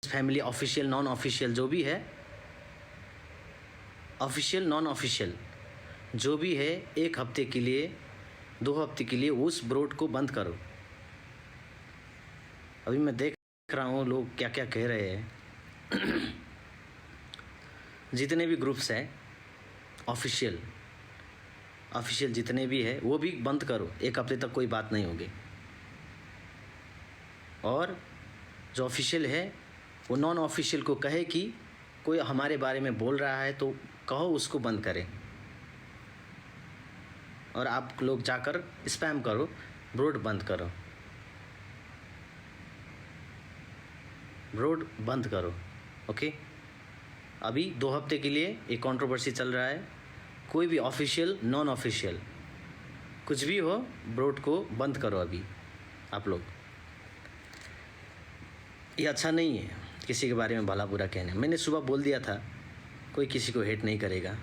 Family, official non official जो भी है, ऑफिशियल नॉन ऑफिशियल जो भी है, 1 हफ्ते के लिए 2 हफ्ते के लिए उस ब्रॉड को बंद करो। अभी मैं देख रहा हूँ लोग क्या क्या कह रहे हैं। जितने भी ग्रुप्स हैं ऑफिशियल जितने भी है वो भी बंद करो, 1 हफ्ते तक कोई बात नहीं होगी। और जो ऑफिशियल है वो नॉन ऑफिशियल को कहे कि कोई हमारे बारे में बोल रहा है तो कहो उसको बंद करें। और आप लोग जाकर स्पैम करो, ब्रॉड बंद करो, ब्रॉड बंद करो। ओके, अभी 2 हफ्ते के लिए एक कंट्रोवर्सी चल रहा है। कोई भी ऑफिशियल नॉन ऑफिशियल कुछ भी हो, ब्रॉड को बंद करो अभी आप लोग। ये अच्छा नहीं है किसी के बारे में भला बुरा कहने। मैंने सुबह बोल दिया था कोई किसी को हेट नहीं करेगा,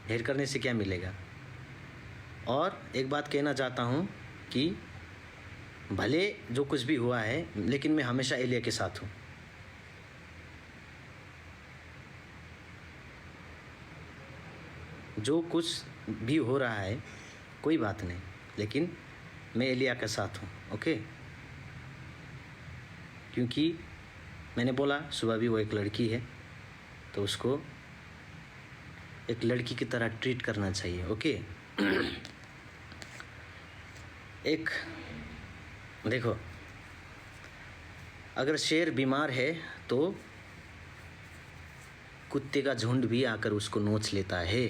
हेट करने से क्या मिलेगा। और एक बात कहना चाहता हूँ कि भले जो कुछ भी हुआ है, लेकिन मैं हमेशा एलिया के साथ हूँ। जो कुछ भी हो रहा है कोई बात नहीं, लेकिन मैं एलिया के साथ हूँ। ओके, क्योंकि मैंने बोला सुबह भी वो एक लड़की है तो उसको एक लड़की की तरह ट्रीट करना चाहिए। ओके। एक देखो, अगर शेर बीमार है तो कुत्ते का झुंड भी आकर उसको नोच लेता है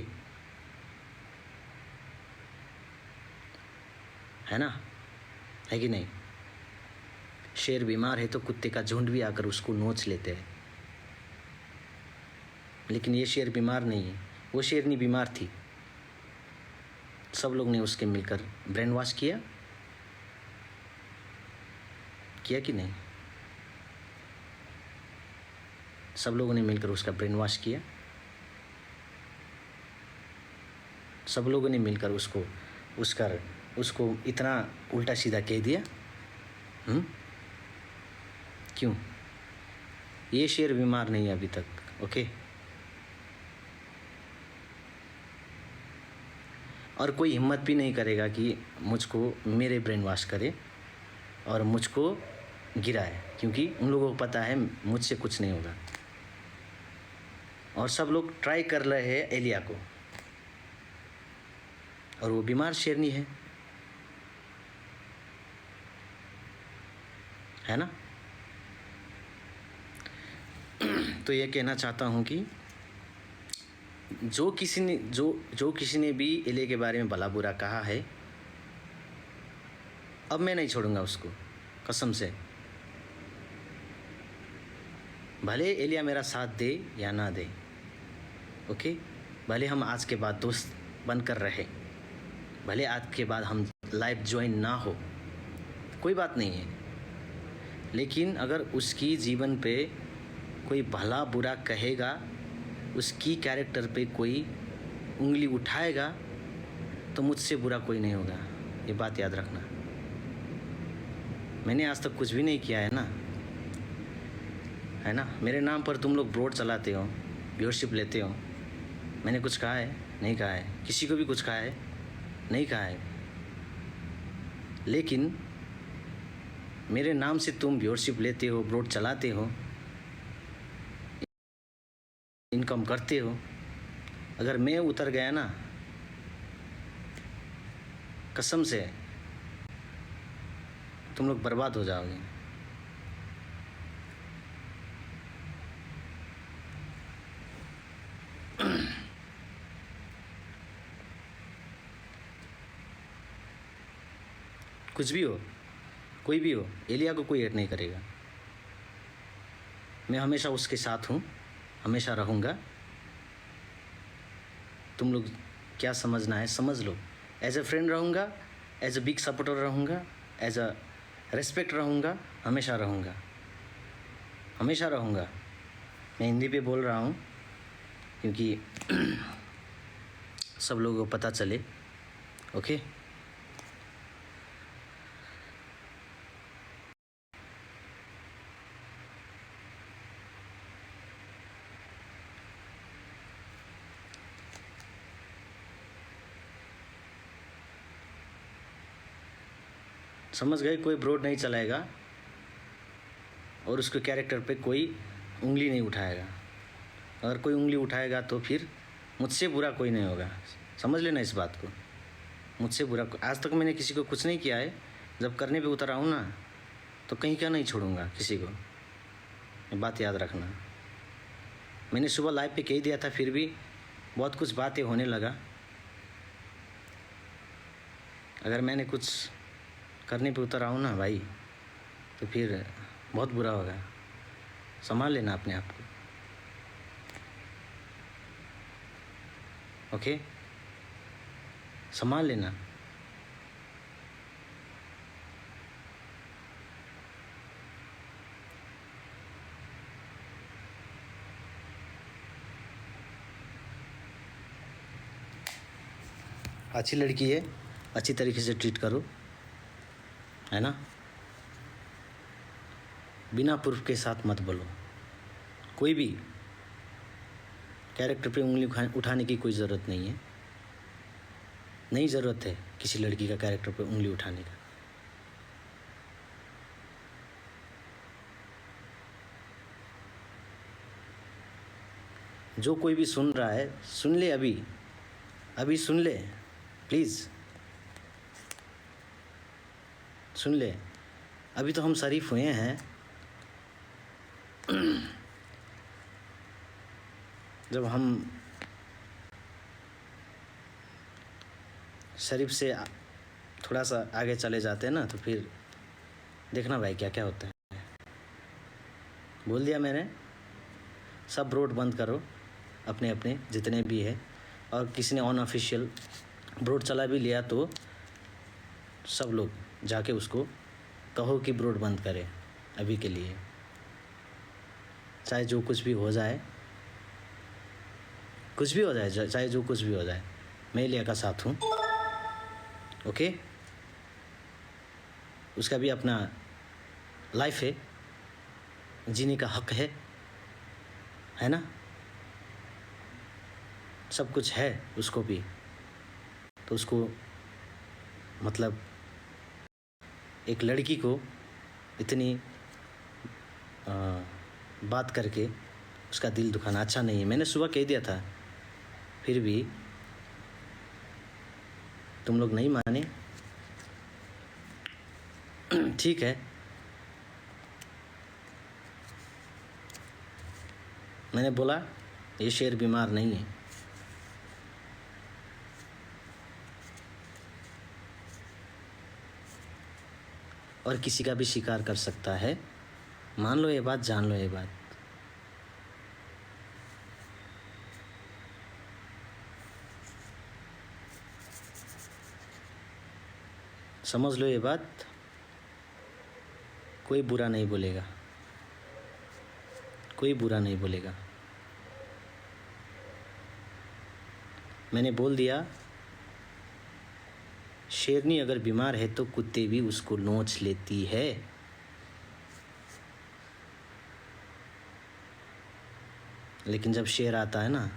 ना, है कि नहीं। शेर बीमार है तो कुत्ते का झुंड भी आकर उसको नोच लेते हैं। लेकिन ये शेर बीमार नहीं है, वो शेरनी बीमार थी। सब लोग ने उसके मिलकर ब्रेन वॉश किया कि नहीं। सब लोगों ने मिलकर उसका ब्रेन वॉश किया। सब लोगों ने मिलकर उसको इतना उल्टा सीधा कह दिया। क्यों? ये शेर बीमार नहीं है अभी तक। ओके, और कोई हिम्मत भी नहीं करेगा कि मुझको मेरे ब्रेन वॉश करे और मुझको गिराए, क्योंकि उन लोगों को पता है मुझसे कुछ नहीं होगा। और सब लोग ट्राई कर रहे हैं एलिया को, और वो बीमार शेरनी है ना। तो ये कहना चाहता हूँ कि जो किसी ने भी एलिया के बारे में भला बुरा कहा है, अब मैं नहीं छोड़ूंगा उसको, कसम से। भले एलिया मेरा साथ दे या ना दे, ओके, भले हम आज के बाद दोस्त बनकर रहे, भले आज के बाद हम लाइव ज्वाइन ना हो, कोई बात नहीं है। लेकिन अगर उसकी जीवन पे कोई भला बुरा कहेगा, उसकी कैरेक्टर पे कोई उंगली उठाएगा, तो मुझसे बुरा कोई नहीं होगा। ये बात याद रखना। मैंने आज तक कुछ भी नहीं किया है ना। मेरे नाम पर तुम लोग ब्रॉड चलाते हो, व्यूअरशिप लेते हो। मैंने कुछ कहा है? नहीं कहा है। किसी को भी कुछ कहा है? नहीं कहा है। लेकिन मेरे नाम से तुम व्यूअरशिप लेते हो, ब्रॉड चलाते हो, इनकम करते हो। अगर मैं उतर गया ना, कसम से तुम लोग बर्बाद हो जाओगे। कुछ भी हो, कोई भी हो, एलिया को कोई हेट नहीं करेगा। मैं हमेशा उसके साथ हूँ, हमेशा रहूँगा। तुम लोग क्या समझना है समझ लो। एज ए फ्रेंड रहूँगा, एज ए बिग सपोर्टर रहूँगा, एज अ रेस्पेक्ट रहूँगा, हमेशा रहूँगा, हमेशा रहूँगा। मैं हिंदी पे बोल रहा हूँ क्योंकि सब लोगों को पता चले। ओके, समझ गए? कोई ब्रोड नहीं चलाएगा और उसके कैरेक्टर पे कोई उंगली नहीं उठाएगा। अगर कोई उंगली उठाएगा तो फिर मुझसे बुरा कोई नहीं होगा। समझ लेना इस बात को। मुझसे बुरा आज तक मैंने किसी को कुछ नहीं किया है। जब करने पे उतर आऊँ ना तो कहीं का नहीं छोड़ूंगा किसी को। ये बात याद रखना। मैंने सुबह लाइव पे कह दिया था, फिर भी बहुत कुछ बातें होने लगा। अगर मैंने कुछ करने पे उतर आऊँ ना भाई तो फिर बहुत बुरा होगा। संभाल लेना अपने आप को। ओके, संभाल लेना। अच्छी लड़की है, अच्छी तरीके से ट्रीट करो, है ना। बिना प्रूफ के साथ मत बोलो। कोई भी कैरेक्टर पे उंगली उठाने की कोई ज़रूरत नहीं है। नहीं ज़रूरत है किसी लड़की का कैरेक्टर पे उंगली उठाने का। जो कोई भी सुन रहा है सुन ले, अभी सुन ले प्लीज़, सुन ले। अभी तो हम शरीफ हुए हैं। जब हम शरीफ से थोड़ा सा आगे चले जाते हैं ना तो फिर देखना भाई क्या क्या होता है। बोल दिया मैंने। सब ब्रोड बंद करो अपने अपने जितने भी है। और किसी ने अनऑफिशियल ब्रोड चला भी लिया तो सब लोग जाके उसको कहो कि ब्रोड बंद करे अभी के लिए। चाहे जो कुछ भी हो जाए, कुछ भी हो जाए, चाहे जो कुछ भी हो जाए, मैं एलिया का साथ हूँ। ओके, उसका भी अपना लाइफ है, जीने का हक है ना। सब कुछ है उसको भी, तो उसको मतलब एक लड़की को इतनी बात करके उसका दिल दुखाना अच्छा नहीं है। मैंने सुबह कह दिया था, फिर भी तुम लोग नहीं माने। ठीक है, मैंने बोला ये शेर बीमार नहीं है। और किसी का भी शिकार कर सकता है। मान लो ये बात, जान लो ये बात। समझ लो ये बात। कोई बुरा नहीं बोलेगा, कोई बुरा नहीं बोलेगा। मैंने बोल दिया, शेरनी अगर बीमार है तो कुत्ते भी उसको नोच लेती है। लेकिन जब शेर आता है ना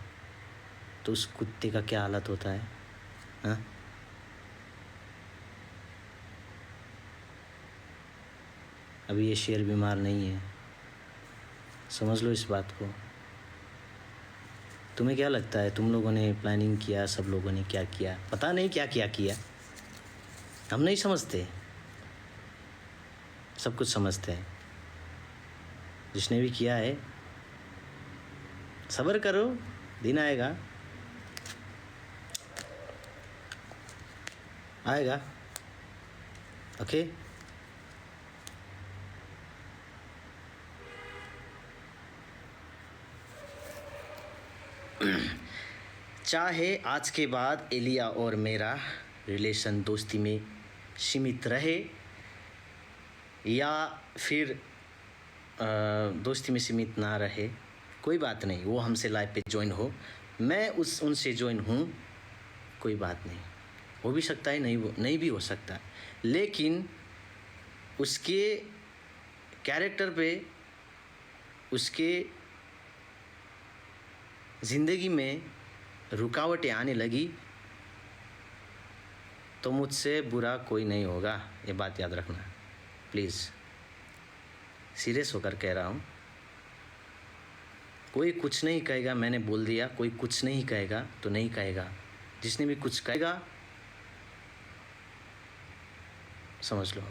तो उस कुत्ते का क्या हालत होता है, हाँ? अभी ये शेर बीमार नहीं है, समझ लो इस बात को। तुम्हें क्या लगता है, तुम लोगों ने प्लानिंग किया, सब लोगों ने क्या किया, पता नहीं क्या क्या किया। हम नहीं समझते, सब कुछ समझते हैं। जिसने भी किया है सब्र करो, दिन आएगा, आएगा। ओके, चाहे आज के बाद एलिया और मेरा रिलेशन दोस्ती में सीमित रहे या फिर दोस्ती में सीमित ना रहे, कोई बात नहीं। वो हमसे लाइव पे ज्वाइन हो, मैं उनसे ज्वाइन हूँ, कोई बात नहीं। हो भी सकता है, नहीं भी हो सकता। लेकिन उसके कैरेक्टर पे, उसके ज़िंदगी में रुकावटें आने लगी तो मुझसे बुरा कोई नहीं होगा, ये बात याद रखना प्लीज़। सीरियस होकर कह रहा हूँ। कोई कुछ नहीं कहेगा, मैंने बोल दिया, कोई कुछ नहीं कहेगा तो नहीं कहेगा। जिसने भी कुछ कहेगा समझ लो।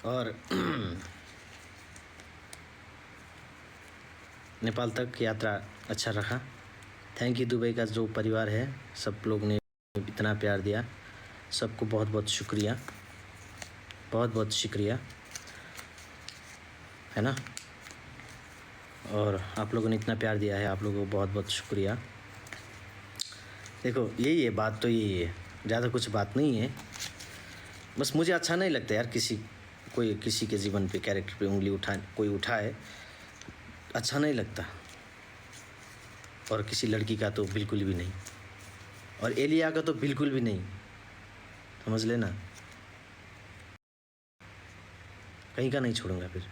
और नेपाल तक यात्रा अच्छा रहा। थैंक यू दुबई का जो परिवार है, सब लोग ने इतना प्यार दिया, सबको बहुत बहुत शुक्रिया, बहुत बहुत शुक्रिया, है ना। और आप लोगों ने इतना प्यार दिया है, आप लोगों को बहुत बहुत शुक्रिया। देखो यही है बात, तो यही है, ज़्यादा कुछ बात नहीं है। बस मुझे अच्छा नहीं लगता यार कोई किसी के जीवन पे, कैरेक्टर पे उंगली कोई उठाए, अच्छा नहीं लगता। और किसी लड़की का तो बिल्कुल भी नहीं, और एलिया का तो बिल्कुल भी नहीं, समझ लेना। कहीं का नहीं छोड़ूंगा फिर।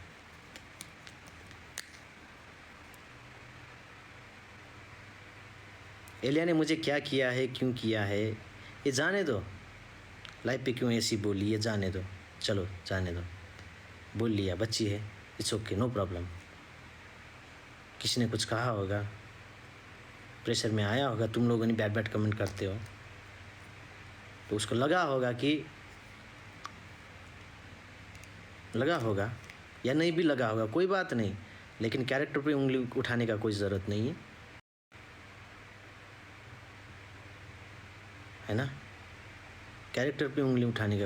एलिया ने मुझे क्या किया है, क्यों किया है, ये जाने दो। लाइफ पे क्यों ऐसी बोली, ये जाने दो। चलो जाने दो, बोल लिया, बच्ची है, इट्स ओके, नो प्रॉब्लम। किसी ने कुछ कहा होगा, प्रेशर में आया होगा, तुम लोगों ने बैड बैड कमेंट करते हो तो उसको लगा होगा या नहीं भी लगा होगा, कोई बात नहीं, लेकिन कैरेक्टर पे उंगली उठाने का कोई ज़रूरत नहीं है ना। कैरेक्टर पे उंगली उठाने का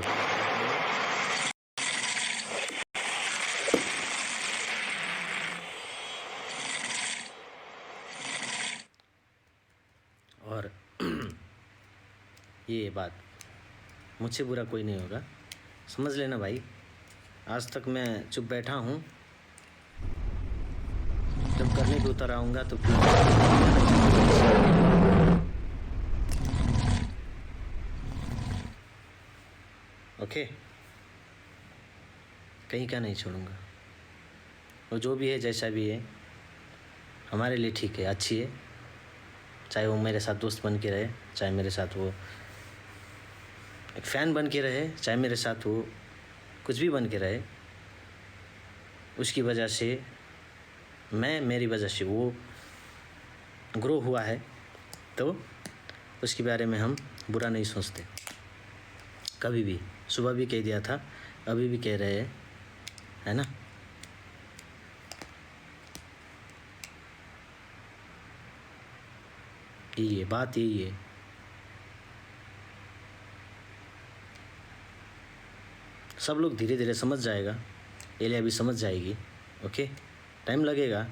और ये बात, मुझसे बुरा कोई नहीं होगा, समझ लेना भाई। आज तक मैं चुप बैठा हूँ, जब करने पे उतर आऊँगा तो फिर ओके, कहीं का नहीं छोड़ूंगा। और जो भी है, जैसा भी है, हमारे लिए ठीक है, अच्छी है। चाहे वो मेरे साथ दोस्त बन के रहे, चाहे मेरे साथ वो एक फ़ैन बन के रहे, चाहे मेरे साथ वो कुछ भी बन के रहे, उसकी वजह से मेरी वजह से वो ग्रो हुआ है, तो उसके बारे में हम बुरा नहीं सोचते कभी भी। सुबह भी कह दिया था, अभी भी कह रहे हैं, है ना। यही है बात, यही है। सब लोग धीरे धीरे समझ जाएगा, एलिया भी समझ जाएगी, ओके, टाइम लगेगा।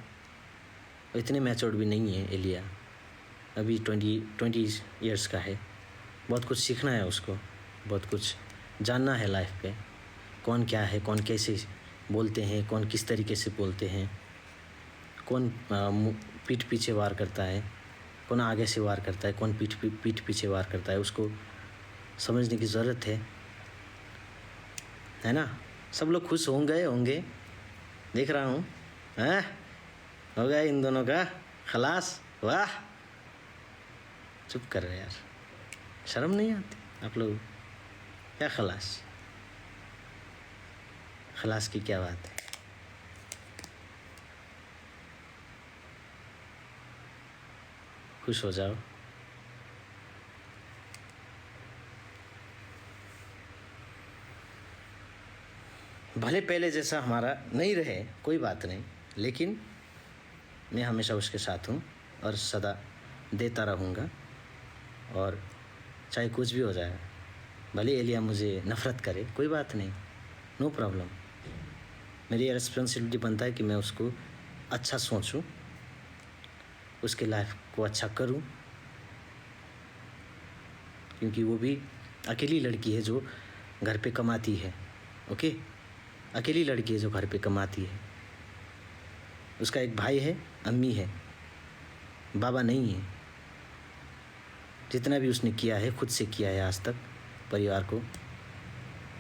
इतने मैच्योर्ड भी नहीं है एलिया, अभी 20 ईयर्स का है। बहुत कुछ सीखना है उसको, बहुत कुछ जानना है लाइफ पे, कौन क्या है, कौन कैसे बोलते हैं, कौन किस तरीके से बोलते हैं, कौन पीठ पीछे वार करता है, कौन आगे से वार करता है, कौन पीठ पीछे वार करता है, उसको समझने की ज़रूरत है ना। सब लोग खुश होंगे, देख रहा हूँ, हैं, हो गया इन दोनों का खलास। वाह, चुप कर रहे यार, शर्म नहीं आती आप लोग? क्या खलास की क्या बात है? खुश हो जाओ। भले पहले जैसा हमारा नहीं रहे, कोई बात नहीं, लेकिन मैं हमेशा उसके साथ हूँ और सदा देता रहूँगा। और चाहे कुछ भी हो जाए, भले एलिया मुझे नफ़रत करे, कोई बात नहीं, नो प्रॉब्लम। मेरी रिस्पॉन्सिबिलिटी बनता है कि मैं उसको अच्छा सोचूं, उसके लाइफ को अच्छा करूं, क्योंकि वो भी अकेली लड़की है जो घर पे कमाती है। ओके, अकेली लड़की है जो घर पे कमाती है। उसका एक भाई है, अम्मी है, बाबा नहीं है। जितना भी उसने किया है खुद से किया है आज तक परिवार को।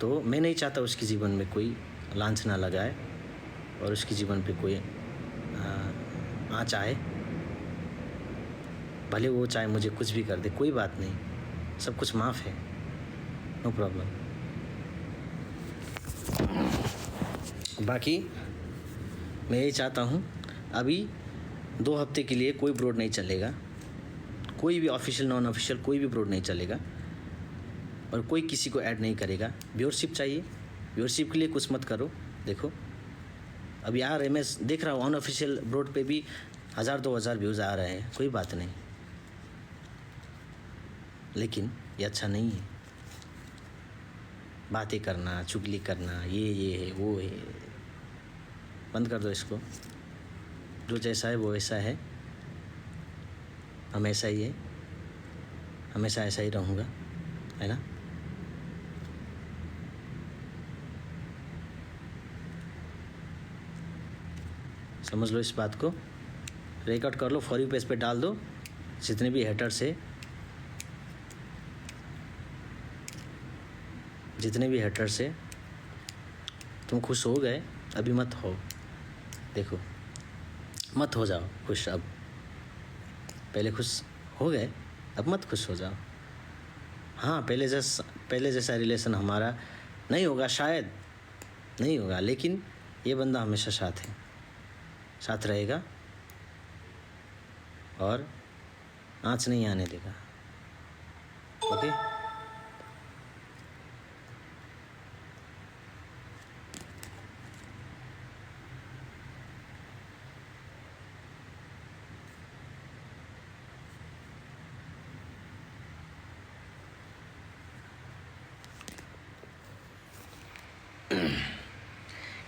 तो मैं नहीं चाहता उसके जीवन में कोई लांछना लगाए और उसके जीवन पे कोई आँच आए। भले वो चाहे मुझे कुछ भी कर दे, कोई बात नहीं, सब कुछ माफ़ है, नो प्रॉब्लम। बाकी मैं यही चाहता हूँ, अभी 2 हफ्ते के लिए कोई ब्रॉड नहीं चलेगा, कोई भी ऑफिशियल नॉन ऑफिशियल कोई भी ब्रॉड नहीं चलेगा और कोई किसी को ऐड नहीं करेगा। व्यूअरशिप चाहिए, व्यूअरशिप के लिए कुछ मत करो। देखो अब यार मैं देख रहा हूँ अनऑफिशियल ब्रॉड पे भी 1000-2000 व्यूज़ आ रहे हैं, कोई बात नहीं, लेकिन ये अच्छा नहीं है। बातें करना, चुगली करना, ये है वो है, बंद कर दो इसको। जो जैसा है वो वैसा है, हमेशा ही है, हमेशा ऐसा ही रहूँगा, है ना। समझ लो इस बात को, रिकॉर्ड कर लो, फॉर यू पेज पे डाल दो। जितने भी हेटर्स है, जितने भी हेटर्स है, तुम खुश हो गए, अभी मत हो। देखो मत हो जाओ खुश, अब पहले खुश हो गए, अब मत खुश हो जाओ। हाँ, पहले जैसा रिलेशन हमारा नहीं होगा, शायद नहीं होगा, लेकिन ये बंदा हमेशा साथ रहेगा और आँच नहीं आने देगा। ओके,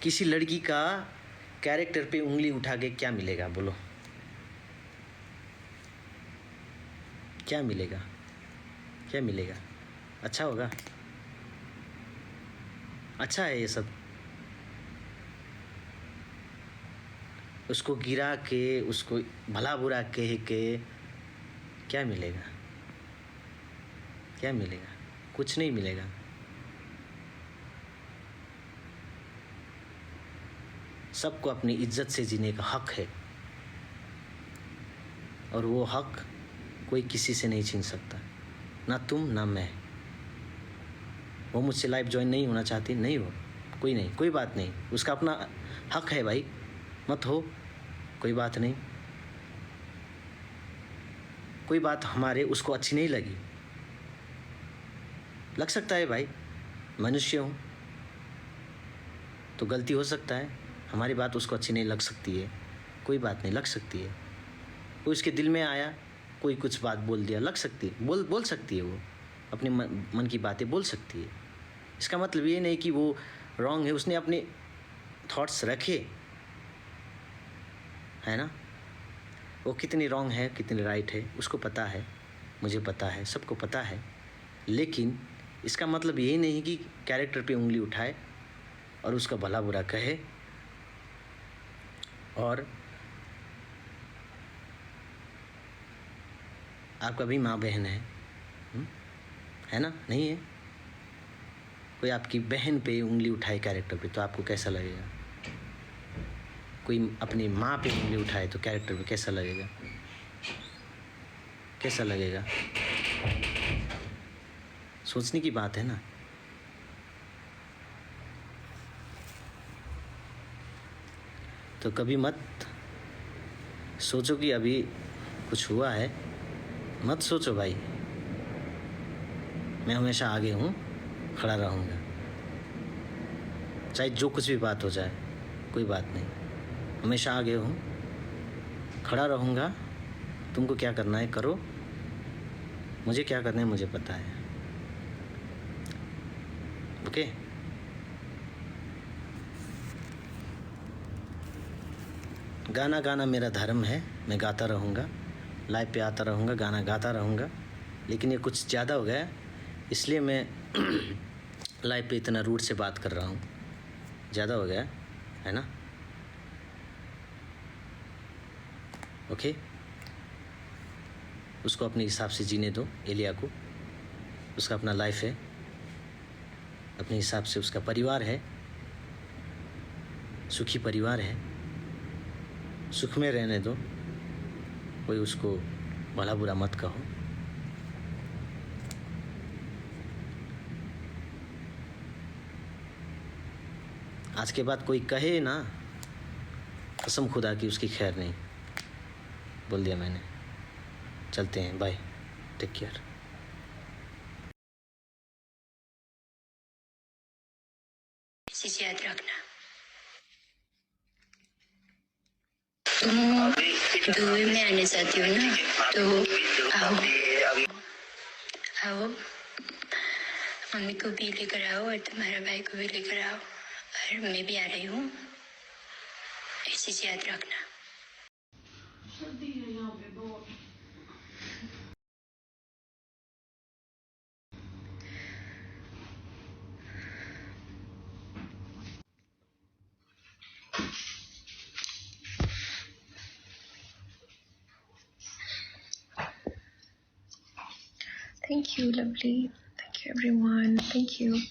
किसी लड़की का कैरेक्टर पे उंगली उठा के क्या मिलेगा, बोलो क्या मिलेगा? क्या मिलेगा? अच्छा होगा? अच्छा है ये सब? उसको गिरा के, उसको भला बुरा कह के क्या मिलेगा? क्या मिलेगा? कुछ नहीं मिलेगा। सबको अपनी इज्जत से जीने का हक है और वो हक कोई किसी से नहीं छीन सकता, ना तुम ना मैं। वो मुझसे लाइव ज्वाइन नहीं होना चाहती, नहीं हो, कोई नहीं, कोई बात नहीं, उसका अपना हक है भाई, मत हो, कोई बात नहीं। कोई बात हमारे उसको अच्छी नहीं लगी, लग सकता है भाई, मनुष्य हूँ तो गलती हो सकता है, हमारी बात उसको अच्छी नहीं लग सकती है, कोई बात नहीं, लग सकती है। कोई उसके दिल में आया, कोई कुछ बात बोल दिया, लग सकती है, बोल सकती है, वो अपने मन की बातें बोल सकती है। इसका मतलब ये नहीं कि वो रॉन्ग है, उसने अपने थॉट्स रखे, है ना। वो कितनी रॉन्ग है कितनी राइट है उसको पता है, मुझे पता है, सबको पता है। लेकिन इसका मतलब ये नहीं कि कैरेक्टर पे उंगली उठाए और उसका भला बुरा कहे और आपका भी माँ बहन है ना, नहीं है। कोई आपकी बहन पे उंगली उठाए कैरेक्टर पे तो आपको कैसा लगेगा? कोई अपनी माँ पे उंगली उठाए तो कैरेक्टर पे कैसा लगेगा? कैसा लगेगा? सोचने की बात है ना। तो कभी मत सोचो कि अभी कुछ हुआ है, मत सोचो भाई। मैं हमेशा आगे हूँ, खड़ा रहूँगा, चाहे जो कुछ भी बात हो जाए, कोई बात नहीं, हमेशा आगे हूँ, खड़ा रहूँगा। तुमको क्या करना है करो, मुझे क्या करना है मुझे पता है। ओके। गाना गाना मेरा धर्म है, मैं गाता रहूँगा, लाइव पे आता रहूँगा, गाना गाता रहूँगा। लेकिन ये कुछ ज़्यादा हो गया, इसलिए मैं लाइव पे इतना रूड से बात कर रहा हूँ। ज़्यादा हो गया है ना? ओके, उसको अपने हिसाब से जीने दो, एलिया को। उसका अपना लाइफ है, अपने हिसाब से उसका परिवार है, सुखी परिवार है, सुख में रहने दो। कोई उसको भला बुरा मत कहो। आज के बाद कोई कहे ना, कसम खुदा की उसकी खैर नहीं। बोल दिया मैंने। चलते हैं, बाय, टेक केयर। चीज याद रखना, तुम दुबई में आने चाहती हो ना, तो आओ आओ, मम्मी को भी लेकर आओ और तुम्हारा भाई को भी लेकर आओ, और मैं भी आ रही हूँ। ये चीज याद रखना। Thank you, lovely. Thank you, everyone. Thank you.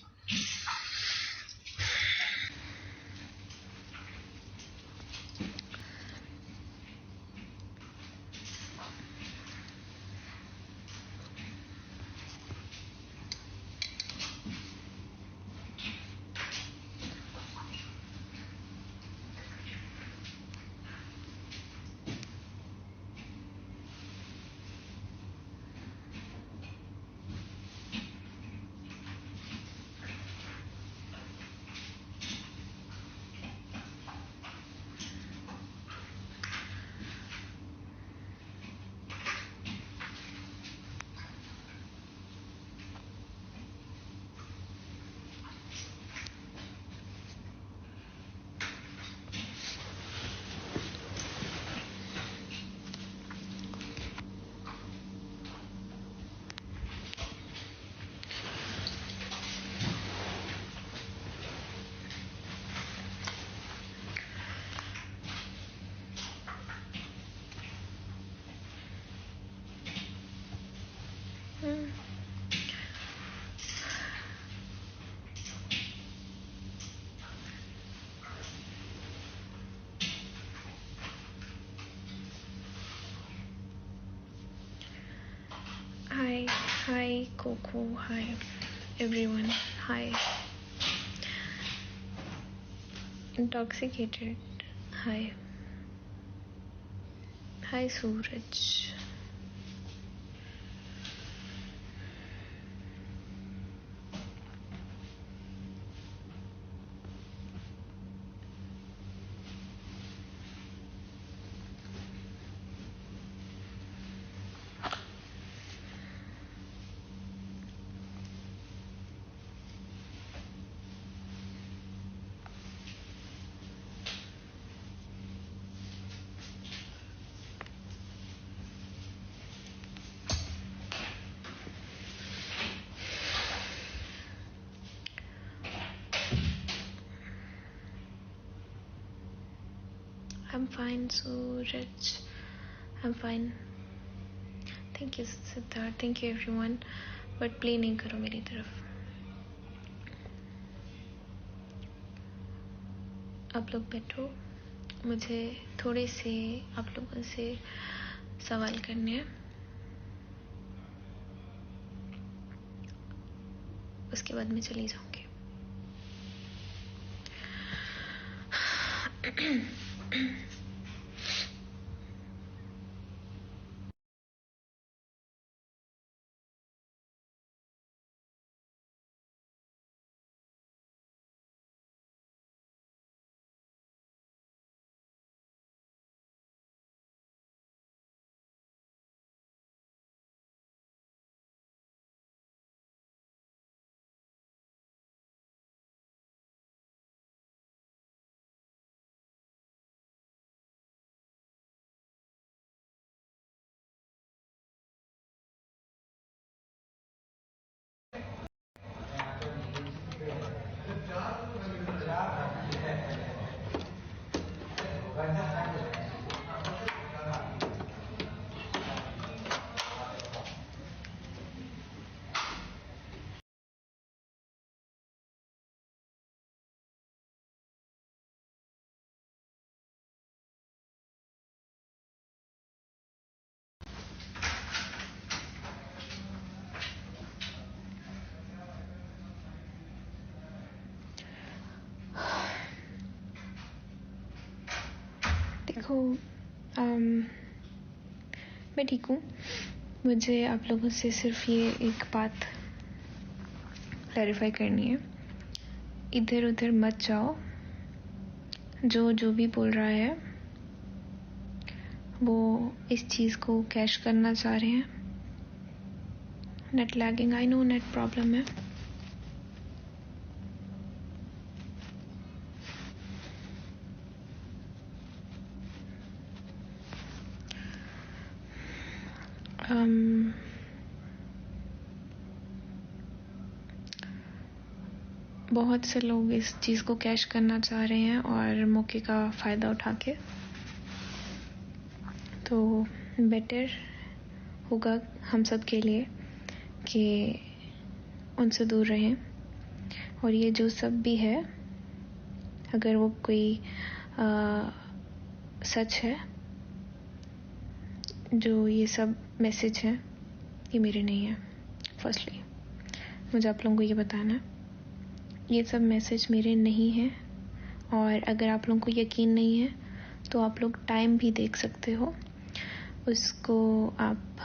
Hi, Coco. Hi, everyone. Hi. Intoxicated. Hi. Hi, Suraj. I'm fine, Suraj. I'm fine. Thank you, Siddharth. Thank you, everyone. But play नहीं करो मेरी तरफ. आप लोग बैठो. मुझे थोड़े से आप लोगों से सवाल करने हैं. उसके बाद मैं चली जाऊंगी. देखो, मैं ठीक हूँ। मुझे आप लोगों से सिर्फ ये एक बात क्लैरिफाई करनी है, इधर उधर मत जाओ। जो भी बोल रहा है वो इस चीज़ को कैश करना चाह रहे हैं। Net lagging, I know net problem है। बहुत से लोग इस चीज़ को कैश करना चाह रहे हैं और मौके का फ़ायदा उठा के, तो बेटर होगा हम सब के लिए कि उनसे दूर रहें। और ये जो सब भी है, अगर वो कोई सच है, जो ये सब मैसेज है, ये मेरे नहीं है। फर्स्टली मुझे आप लोगों को ये बताना है, ये सब मैसेज मेरे नहीं हैं। और अगर आप लोगों को यकीन नहीं है तो आप लोग टाइम भी देख सकते हो। उसको आप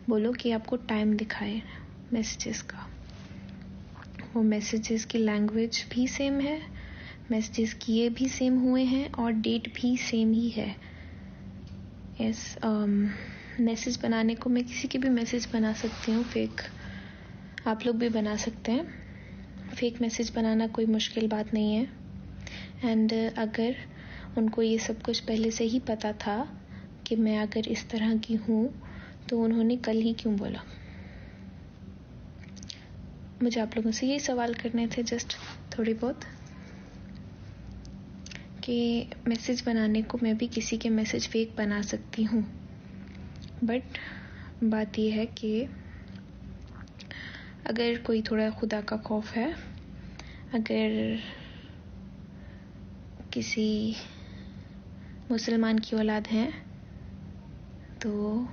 बोलो कि आपको टाइम दिखाए मैसेजेस का। वो मैसेजेस की लैंग्वेज भी सेम है, मैसेजेस किए भी सेम हुए हैं और डेट भी सेम ही है। यस, मैसेज बनाने को मैं किसी के भी मैसेज बना सकती हूँ, फेक आप लोग भी बना सकते हैं। फेक मैसेज बनाना कोई मुश्किल बात नहीं है। एंड अगर उनको ये सब कुछ पहले से ही पता था कि मैं अगर इस तरह की हूँ, तो उन्होंने कल ही क्यों बोला? मुझे आप लोगों से ये सवाल करने थे, जस्ट थोड़ी बहुत, कि मैसेज बनाने को मैं भी किसी के मैसेज फेक बना सकती हूँ। बट बात यह है कि अगर कोई थोड़ा खुदा का खौफ है, अगर किसी मुसलमान की औलाद हैं, तो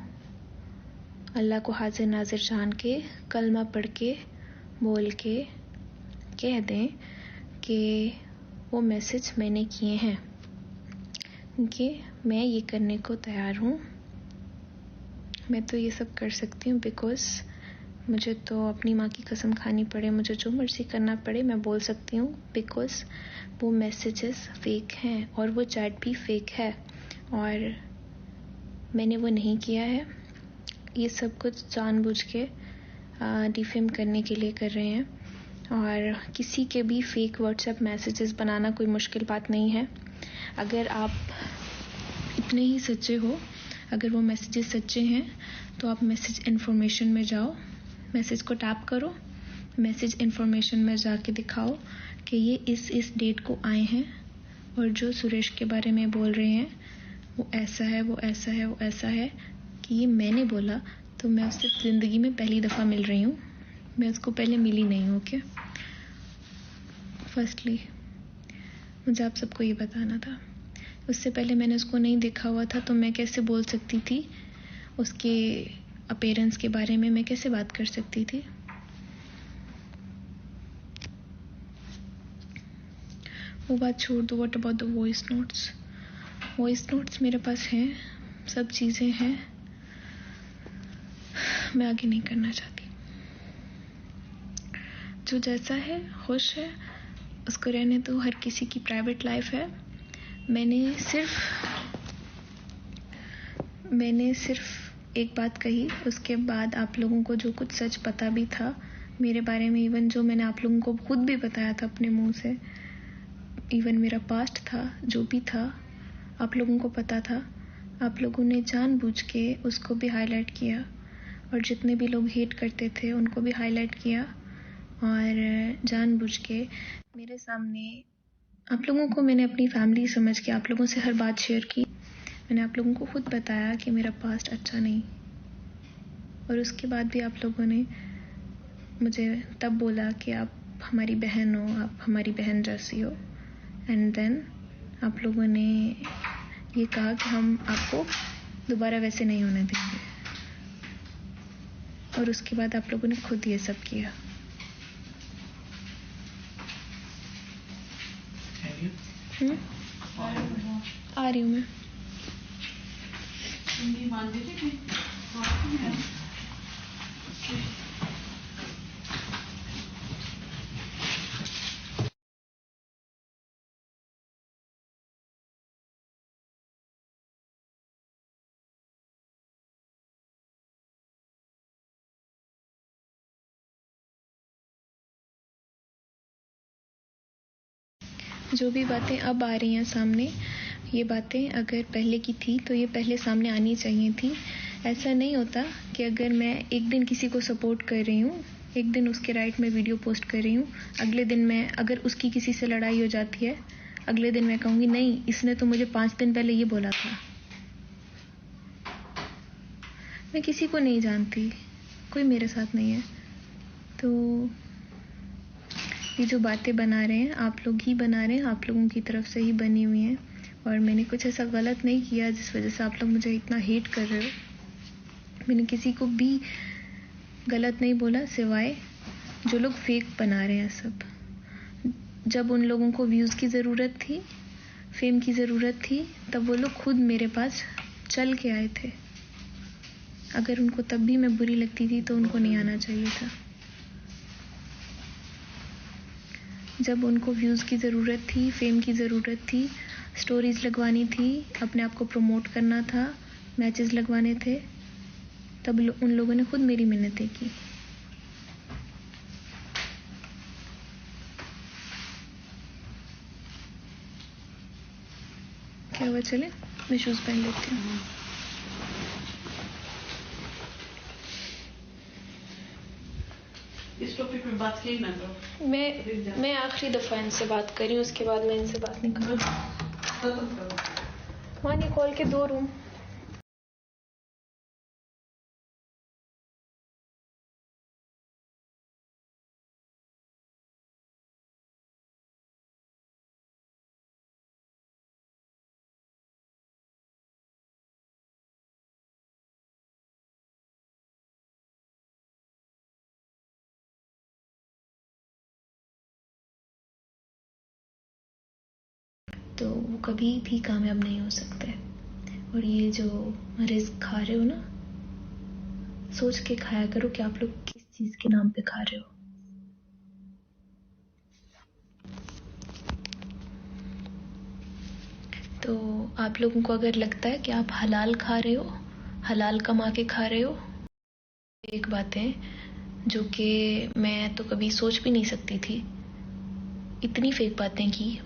अल्लाह को हाजिर नाजिर जान के कलमा पढ़ के बोल के कह दें कि वो मैसेज मैंने किए हैं, कि मैं ये करने को तैयार हूँ। मैं तो ये सब कर सकती हूँ बिकॉज़ मुझे तो अपनी माँ की कसम खानी पड़े, मुझे जो मर्ज़ी करना पड़े, मैं बोल सकती हूँ बिकॉज़ वो मैसेजेस फेक हैं और वो चैट भी फेक है और मैंने वो नहीं किया है। ये सब कुछ जानबूझ के डिफेम करने के लिए कर रहे हैं। और किसी के भी फेक व्हाट्सएप मैसेजेस बनाना कोई मुश्किल बात नहीं है। अगर आप इतने ही सच्चे हो, अगर वो मैसेजेस सच्चे हैं, तो आप मैसेज इन्फॉर्मेशन में जाओ, मैसेज को टैप करो, मैसेज इन्फॉर्मेशन में जाके दिखाओ कि ये इस डेट को आए हैं और जो सुरेश के बारे में बोल रहे हैं वो ऐसा है, वो ऐसा है, वो ऐसा है, कि ये मैंने बोला। तो मैं उससे ज़िंदगी में पहली दफ़ा मिल रही हूँ, मैं उसको पहले मिली नहीं हूँ। ओके, फर्स्टली मुझे आप सबको ये बताना था। उससे पहले मैंने उसको नहीं देखा हुआ था, तो मैं कैसे बोल सकती थी उसके अपीयरेंस के बारे में, मैं कैसे बात कर सकती थी? वो बात छोड़ दो। What about the voice notes? Voice notes मेरे पास हैं, सब चीज़ें हैं, मैं आगे नहीं करना चाहती। जो जैसा है, खुश है, उसको रहने दो। हर किसी की प्राइवेट लाइफ है। मैंने सिर्फ एक बात कही, उसके बाद आप लोगों को जो कुछ सच पता भी था मेरे बारे में, इवन जो मैंने आप लोगों को खुद भी बताया था अपने मुंह से, इवन मेरा पास्ट था, जो भी था, आप लोगों को पता था। आप लोगों ने जानबूझ के उसको भी हाईलाइट किया और जितने भी लोग हेट करते थे उनको भी हाईलाइट किया और जानबूझ के मेरे सामने आप लोगों को, मैंने अपनी फैमिली समझ के आप लोगों से हर बात शेयर की। मैंने आप लोगों को खुद बताया कि मेरा पास्ट अच्छा नहीं, और उसके बाद भी आप लोगों ने मुझे तब बोला कि आप हमारी बहन हो, आप हमारी बहन जैसी हो। एंड देन आप लोगों ने ये कहा कि हम आपको दोबारा वैसे नहीं होने देंगे, और उसके बाद आप लोगों ने खुद ये सब किया। आ रही हूँ मैं। जो भी बातें अब आ रही हैं सामने, ये बातें अगर पहले की थी तो ये पहले सामने आनी चाहिए थी। ऐसा नहीं होता कि अगर मैं एक दिन किसी को सपोर्ट कर रही हूँ, एक दिन उसके राइट में वीडियो पोस्ट कर रही हूँ, अगले दिन मैं अगर उसकी किसी से लड़ाई हो जाती है, अगले दिन मैं कहूँगी नहीं, इसने तो मुझे 5 दिन पहले ये बोला था। मैं किसी को नहीं जानती, कोई मेरे साथ नहीं है। तो ये जो बातें बना रहे हैं आप लोग ही बना रहे हैं, आप लोगों की तरफ से ही बनी हुई हैं, और मैंने कुछ ऐसा गलत नहीं किया जिस वजह से आप लोग मुझे इतना हेट कर रहे हो। मैंने किसी को भी गलत नहीं बोला, सिवाय जो लोग फेक बना रहे हैं सब। जब उन लोगों को व्यूज़ की ज़रूरत थी, फेम की ज़रूरत थी, तब वो लोग खुद मेरे पास चल के आए थे। अगर उनको तब भी मैं बुरी लगती थी तो उनको नहीं आना चाहिए था। जब उनको व्यूज़ की ज़रूरत थी, फेम की ज़रूरत थी, स्टोरीज़ लगवानी थी, अपने आप को प्रमोट करना था, मैचेस लगवाने थे, तब उन लोगों ने खुद मेरी मिन्नतें की। क्या हुआ? चले मैं शूज़ पहन लेती हूँ। इस टॉपिक में बात की ना तो मैं आखिरी दफ़ा इनसे बात करी हूँ, उसके बाद मैं इनसे बात नहीं करूँ। वहाँ नहीं, कॉल के 2 रूम। तो वो कभी भी कामयाब नहीं हो सकते। और ये जो रिस्क खा रहे हो ना, सोच के खाया करो कि आप लोग किस चीज़ के नाम पे खा रहे हो। तो आप लोगों को अगर लगता है कि आप हलाल खा रहे हो, हलाल कमा के खा रहे हो, एक बात है जो कि मैं तो कभी सोच भी नहीं सकती थी, इतनी फेक बातें की।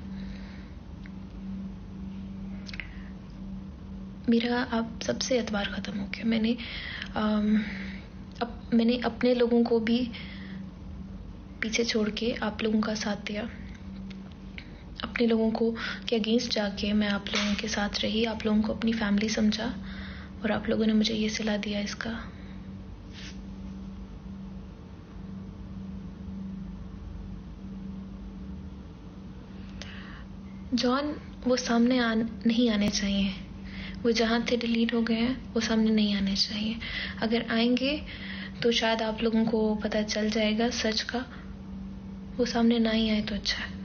मेरा अब सबसे एतबार ख़त्म हो गया। मैंने अपने लोगों को भी पीछे छोड़ के आप लोगों का साथ दिया। अपने लोगों को के अगेंस्ट जाके मैं आप लोगों के साथ रही, आप लोगों को अपनी फैमिली समझा, और आप लोगों ने मुझे ये सिला दिया इसका। जॉन वो सामने नहीं आने चाहिए। वो जहाँ थे डिलीट हो गए हैं, वो सामने नहीं आने चाहिए। अगर आएंगे तो शायद आप लोगों को पता चल जाएगा सच का। वो सामने ना ही आए तो अच्छा है।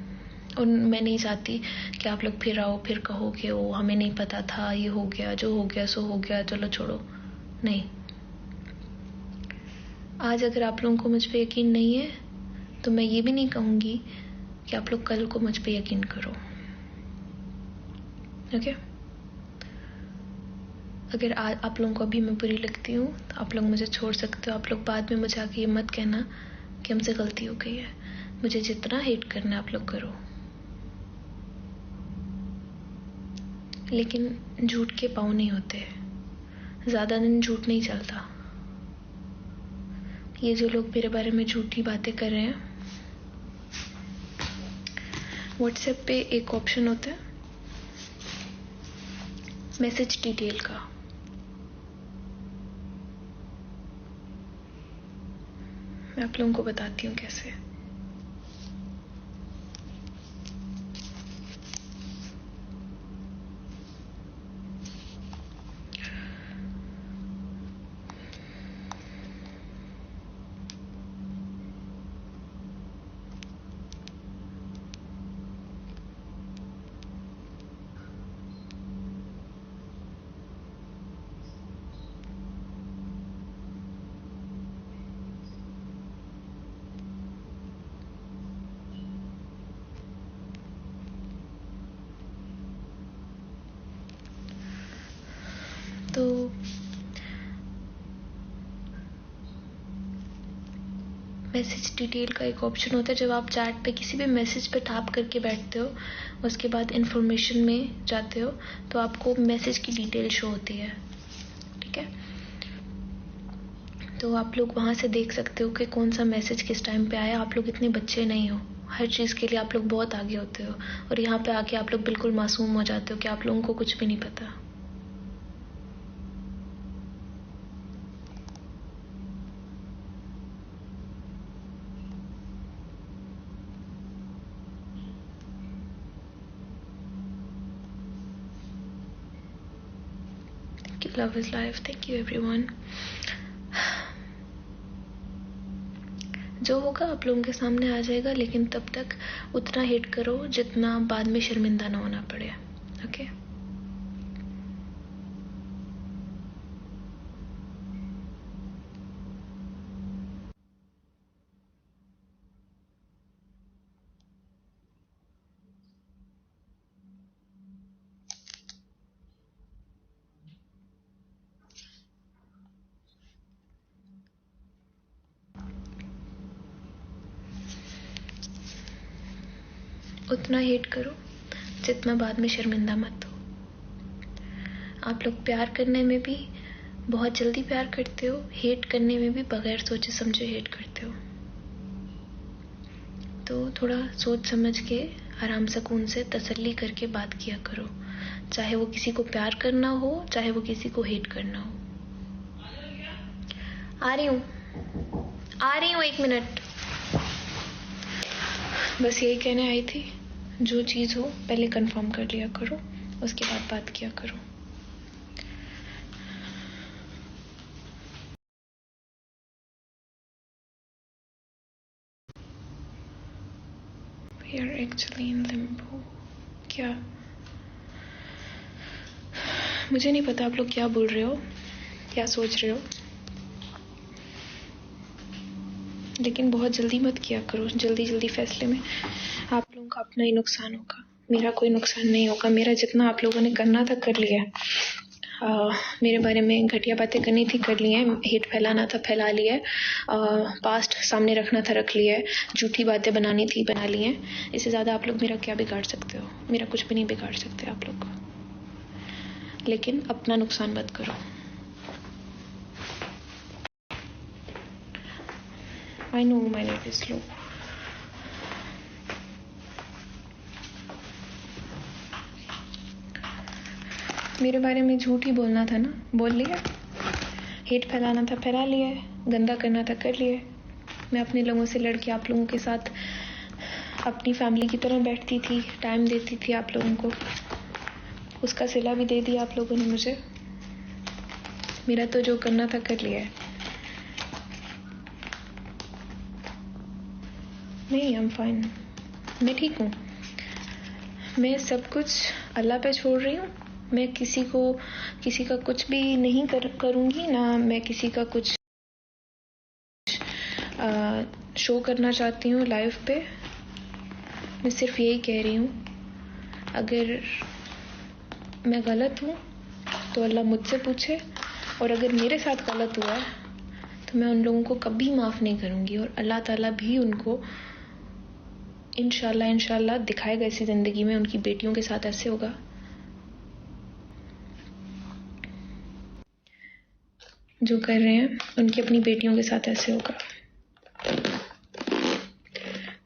और मैं नहीं चाहती कि आप लोग फिर आओ, फिर कहो कि वो हमें नहीं पता था, ये हो गया, जो हो गया सो हो गया, चलो छोड़ो। नहीं, आज अगर आप लोगों को मुझ पे यकीन नहीं है तो मैं ये भी नहीं कहूँगी कि आप लोग कल को मुझ पे यकीन करो। ओके? अगर आप लोगों को अभी मैं बुरी लगती हूँ तो आप लोग मुझे छोड़ सकते हो। आप लोग बाद में मुझे आके ये मत कहना कि हमसे गलती हो गई है। मुझे जितना हेट करना आप लोग करो, लेकिन झूठ के पाँव नहीं होते। ज़्यादा दिन झूठ नहीं चलता। ये जो लोग मेरे बारे में झूठी बातें कर रहे हैं, व्हाट्सएप पे एक ऑप्शन होता है मैसेज डिटेल का। मैं आप लोगों को बताती हूँ कैसे। मैसेज डिटेल का एक ऑप्शन होता है। जब आप चैट पे किसी भी मैसेज पे टैप करके बैठते हो, उसके बाद इन्फॉर्मेशन में जाते हो, तो आपको मैसेज की डिटेल शो होती है, ठीक है। तो आप लोग वहाँ से देख सकते हो कि कौन सा मैसेज किस टाइम पे आया। आप लोग इतने बच्चे नहीं हो, हर चीज़ के लिए आप लोग बहुत आगे होते हो, और यहाँ पे आके आप लोग बिल्कुल मासूम हो जाते हो कि आप लोगों को कुछ भी नहीं पता। Love is life. Thank you everyone. जो होगा आप लोगों के सामने आ जाएगा, लेकिन तब तक उतना हिट करो जितना बाद में शर्मिंदा ना होना पड़े, ओके। उतना हेट करो जितना बाद में शर्मिंदा मत हो। आप लोग प्यार करने में भी बहुत जल्दी प्यार करते हो, हेट करने में भी बगैर सोचे समझे हेट करते हो। तो थोड़ा सोच समझ के आराम सुकून से तसल्ली करके बात किया करो, चाहे वो किसी को प्यार करना हो, चाहे वो किसी को हेट करना हो। आ रही हूँ 1 मिनट। बस यही कहने आई थी, जो चीज़ हो पहले कंफर्म कर लिया करो, उसके बाद बात किया करो। We are actually in limbo। क्या? मुझे नहीं पता आप लोग क्या बोल रहे हो, क्या सोच रहे हो, लेकिन बहुत जल्दी मत किया करो। जल्दी फैसले में आप लोगों का अपना ही नुकसान होगा, मेरा कोई नुकसान नहीं होगा। मेरा जितना आप लोगों ने करना था कर लिया। मेरे बारे में घटिया बातें करनी थी कर ली है, हेट फैलाना था फैला लिया है, पास्ट सामने रखना था रख लिया है, झूठी बातें बनानी थी बना ली हैं। इससे ज़्यादा आप लोग मेरा क्या बिगाड़ सकते हो? मेरा कुछ भी नहीं बिगाड़ सकते आप लोग, लेकिन अपना नुकसान मत करो। I know my net is slow। मेरे बारे में झूठ ही बोलना था ना, बोल लिया। हेट फैलाना था फैला लिया है, गंदा करना था कर लिया है। मैं अपने लोगों से लड़के आप लोगों के साथ अपनी फैमिली की तरह बैठती थी, टाइम देती थी आप लोगों को, उसका सिला भी दे दिया आप लोगों ने मुझे। मेरा तो जो करना था कर लिया है। नहीं, आई एम फाइन, मैं ठीक हूँ। मैं सब कुछ अल्लाह पे छोड़ रही हूँ। मैं किसी का कुछ भी नहीं करूँगी ना, मैं किसी का कुछ शो करना चाहती हूँ लाइव पे। मैं सिर्फ यही कह रही हूँ, अगर मैं गलत हूँ तो अल्लाह मुझसे पूछे, और अगर मेरे साथ गलत हुआ है तो मैं उन लोगों को कभी माफ़ नहीं करूँगी, और अल्लाह ताला भी उनको इंशाल्लाह दिखाएगा इसी ज़िंदगी में। उनकी बेटियों के साथ ऐसे होगा, जो कर रहे हैं उनकी अपनी बेटियों के साथ ऐसे होगा।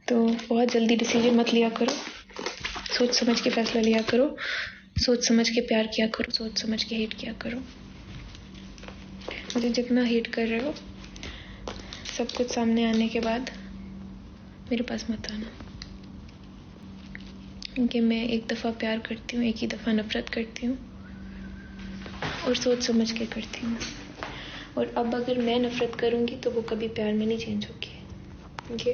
तो बहुत जल्दी डिसीजन मत लिया करो, सोच समझ के फैसला लिया करो, सोच समझ के प्यार किया करो, सोच समझ के हेट किया करो। मुझे जितना हेट कर रहे हो, सब कुछ सामने आने के बाद मेरे पास मत आना, क्योंकि मैं एक दफ़ा प्यार करती हूँ, एक ही दफ़ा नफ़रत करती हूँ, और सोच समझ के करती हूँ। और अब अगर मैं नफ़रत करूँगी तो वो कभी प्यार में नहीं चेंज होगी, क्योंकि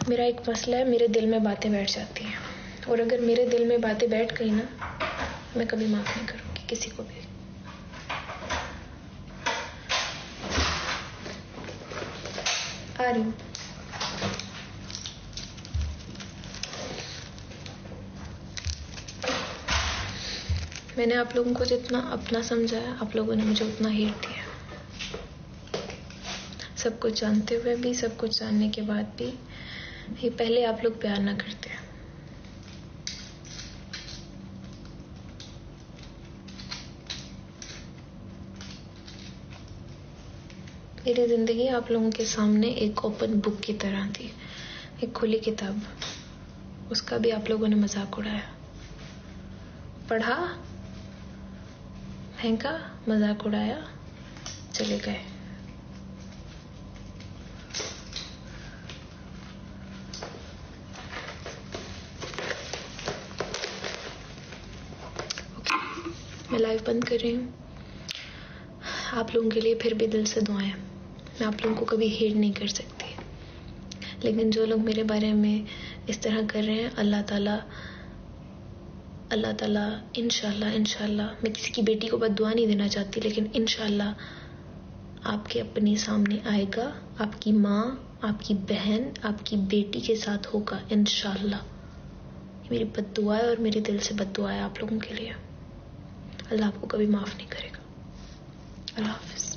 मेरा एक मसला है, मेरे दिल में बातें बैठ जाती हैं, और अगर मेरे दिल में बातें बैठ गई ना, मैं कभी माफ़ नहीं करूँगी किसी को भी। आ रही हूँ। मैंने आप लोगों को जितना अपना समझा है, आप लोगों ने मुझे उतना हेट दिया। सब कुछ जानते हुए भी, सब कुछ जानने के बाद भी ये पहले आप लोग प्यार ना करते हैं। मेरी जिंदगी आप लोगों के सामने एक ओपन बुक की तरह थी, एक खुली किताब। उसका भी आप लोगों ने मजाक उड़ाया, पढ़ा, फेंका, मजाक उड़ाया, चले गए। मैं लाइव बंद कर रही हूँ। आप लोगों के लिए फिर भी दिल से दुआएं। मैं आप लोगों को कभी हेट नहीं कर सकती, लेकिन जो लोग मेरे बारे में इस तरह कर रहे हैं, अल्लाह ताला इंशाल्लाह, मैं किसी की बेटी को बद्दुआ नहीं देना चाहती, लेकिन इंशाल्लाह आपके अपने सामने आएगा। आपकी माँ, आपकी बहन, आपकी बेटी के साथ होगा इंशाल्लाह। ये मेरी बद्दुआ है और मेरे दिल से बद्दुआ है आप लोगों के लिए। अल्लाह आपको कभी माफ नहीं करेगा। अल्लाह हाफिज।